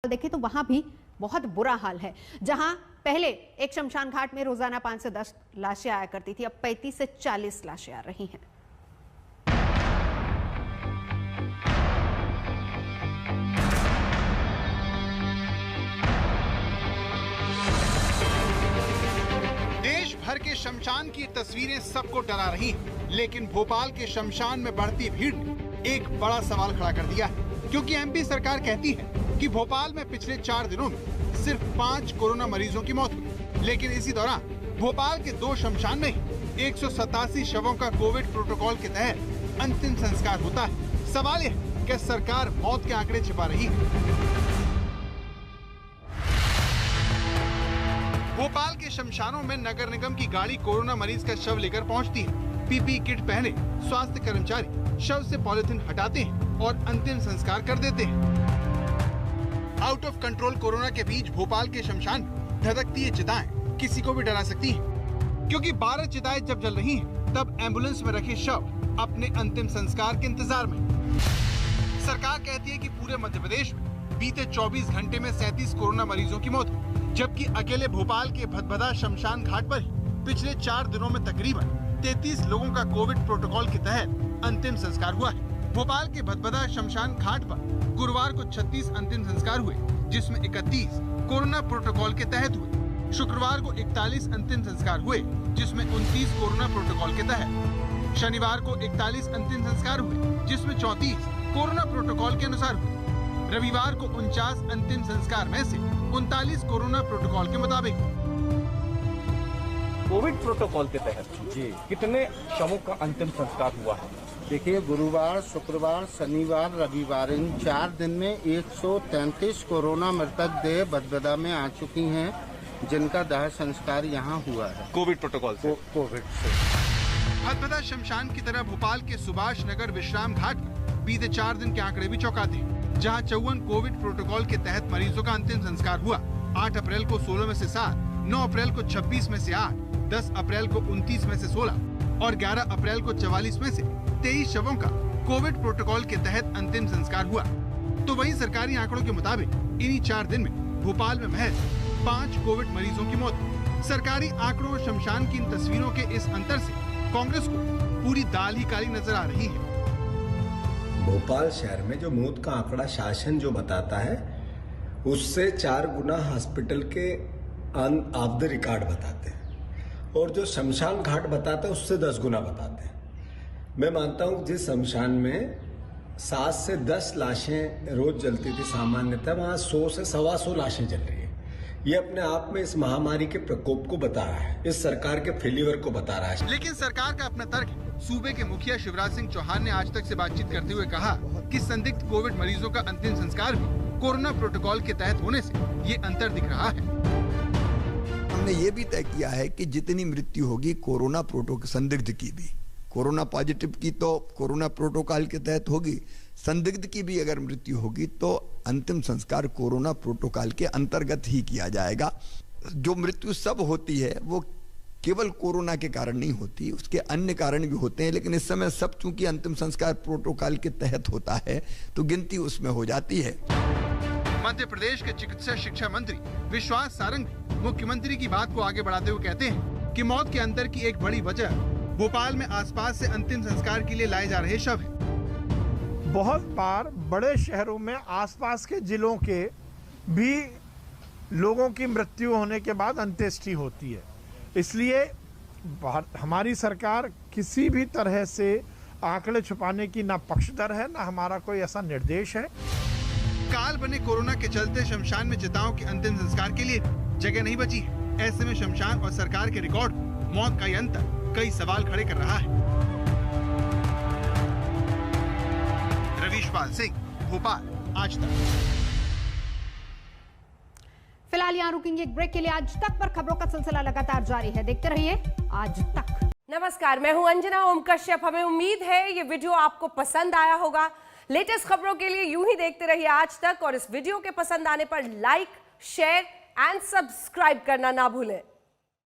देखें तो वहां भी बहुत बुरा हाल है। जहां पहले एक शमशान घाट में रोजाना 5 से 10 लाशें आया करती थी, अब 35 से 40 लाशें आ रही हैं। देश भर के शमशान की तस्वीरें सबको डरा रही हैं, लेकिन भोपाल के शमशान में बढ़ती भीड़ ने एक बड़ा सवाल खड़ा कर दिया है, क्योंकि एमपी सरकार कहती है कि भोपाल में पिछले 4 दिनों में सिर्फ 5 कोरोना मरीजों की मौत हुई, लेकिन इसी दौरान भोपाल के 2 शमशान में ही 187 शवों का कोविड प्रोटोकॉल के तहत अंतिम संस्कार होता है। सवाल यह है कि सरकार मौत के आंकड़े छिपा रही है। भोपाल के शमशानों में नगर निगम की गाड़ी कोरोना मरीज का शव लेकर पहुंचती है। पीपीई किट पहने स्वास्थ्य कर्मचारी शव से पॉलिथीन हटाते हैं और अंतिम संस्कार कर देते हैं। आउट ऑफ कंट्रोल कोरोना के बीच भोपाल के शमशान में धधकती ये चिताएं किसी को भी डरा सकती हैं, क्योंकि 12 चिताएं जब जल रही हैं, तब एम्बुलेंस में रखे शव अपने अंतिम संस्कार के इंतजार में। सरकार कहती है कि पूरे मध्य प्रदेश में बीते 24 घंटे में 37 कोरोना मरीजों की मौत, जबकि अकेले भोपाल के भदभदा शमशान घाट पर ही पिछले 4 दिनों में तकरीबन 33 लोगों का कोविड प्रोटोकॉल के तहत अंतिम संस्कार हुआ है। भोपाल के भदभदा शमशान घाट पर गुरुवार को 36 अंतिम संस्कार हुए, जिसमें 31 कोरोना प्रोटोकॉल के तहत हुए। शुक्रवार को 41 अंतिम संस्कार हुए, जिसमें 29 कोरोना प्रोटोकॉल के तहत। शनिवार को 41 अंतिम संस्कार हुए, जिसमें 34 कोरोना प्रोटोकॉल के अनुसार हुए। रविवार को 49 अंतिम संस्कार में से 39 कोरोना प्रोटोकॉल के मुताबिक। कोविड प्रोटोकॉल के तहत जी कितने शवों का अंतिम संस्कार हुआ है? देखिए, गुरुवार, शुक्रवार, शनिवार, रविवार इन 4 दिन में 133 कोरोना मृतक देह भदभदा में आ चुकी हैं, जिनका दाह संस्कार यहाँ हुआ है कोविड प्रोटोकॉल से। कोविड से। भदभदा शमशान की तरह भोपाल के सुभाष नगर विश्राम घाट पर बीते 4 दिन के आंकड़े भी चौंकाते हैं, जहाँ 54 कोविड प्रोटोकॉल के तहत मरीजों का अंतिम संस्कार हुआ। 8 अप्रैल को 16 में से 7, 9 अप्रैल को 26 में से 8, 10 अप्रैल को 29 में से 16 और 11 अप्रैल को 44 में से 23 शवों का कोविड प्रोटोकॉल के तहत अंतिम संस्कार हुआ। तो वहीं सरकारी आंकड़ों के मुताबिक इन्हीं 4 दिन में भोपाल में महज 5 कोविड मरीजों की मौत। सरकारी आंकड़ों और शमशान की इन तस्वीरों के इस अंतर से कांग्रेस को पूरी दाल ही काली नजर आ रही है। भोपाल शहर में जो मौत का आंकड़ा शासन जो बताता है, उससे 4 गुना हॉस्पिटल के ऑफ द रिकॉर्ड बताते हैं, और जो शमशान घाट बताता है उससे 10 गुना बताते हैं। मैं मानता हूँ जिस शमशान में 7 से 10 लाशें रोज जलती थी सामान्यतः, वहाँ 100 से 125 लाशें जल रही है। ये अपने आप में इस महामारी के प्रकोप को बता रहा है, इस सरकार के फेल्यूर को बता रहा है। लेकिन सरकार का अपना तर्क है। सूबे के मुखिया शिवराज सिंह चौहान ने आज तक से बातचीत करते हुए कहा कि संदिग्ध कोविड मरीजों का अंतिम संस्कार भी कोरोना प्रोटोकॉल के तहत होने से ये अंतर दिख रहा है। हमने ये भी तय किया है कि जितनी मृत्यु होगी कोरोना प्रोटोकॉल संदिग्ध की भी, कोरोना पॉजिटिव की तो कोरोना प्रोटोकॉल के तहत होगी, संदिग्ध की भी अगर मृत्यु होगी तो अंतिम संस्कार कोरोना प्रोटोकॉल के अंतर्गत ही किया जाएगा। जो मृत्यु सब होती है वो केवल कोरोना के कारण नहीं होती, उसके अन्य कारण भी होते हैं, लेकिन इस समय सब चूंकि अंतिम संस्कार प्रोटोकॉल के तहत होता है तो गिनती उसमें हो जाती है। मध्य प्रदेश के चिकित्सा शिक्षा मंत्री विश्वास सारंग मुख्यमंत्री की बात को आगे बढ़ाते हुए कहते हैं कि मौत के अंतर की एक बड़ी वजह भोपाल में आसपास से अंतिम संस्कार के लिए लाए जा रहे शव है। बहुत बार बड़े शहरों में आसपास के जिलों के भी लोगों की मृत्यु होने के बाद अंत्येष्टि होती है, इसलिए हमारी सरकार किसी भी तरह से आंकड़े छुपाने की ना पक्षधर है, ना हमारा कोई ऐसा निर्देश है। काल बने कोरोना के चलते शमशान में चिताओं के अंतिम संस्कार के लिए जगह नहीं बची है। ऐसे में शमशान और सरकार के रिकॉर्ड मौत का ये अंतर कई सवाल खड़े कर रहा है। रवीशपाल सिंह, भोपाल, आज तक। फिलहाल यहाँ रुकेंगे एक ब्रेक के लिए। आज तक पर खबरों का सिलसिला लगातार जारी है, देखते रहिए आज तक। नमस्कार, मैं हूं अंजना ओम कश्यप। हमें उम्मीद है ये वीडियो आपको पसंद आया होगा। लेटेस्ट खबरों के लिए यूं ही देखते रहिए आज तक, और इस वीडियो के पसंद आने पर लाइक, शेयर एंड सब्सक्राइब करना ना भूलें।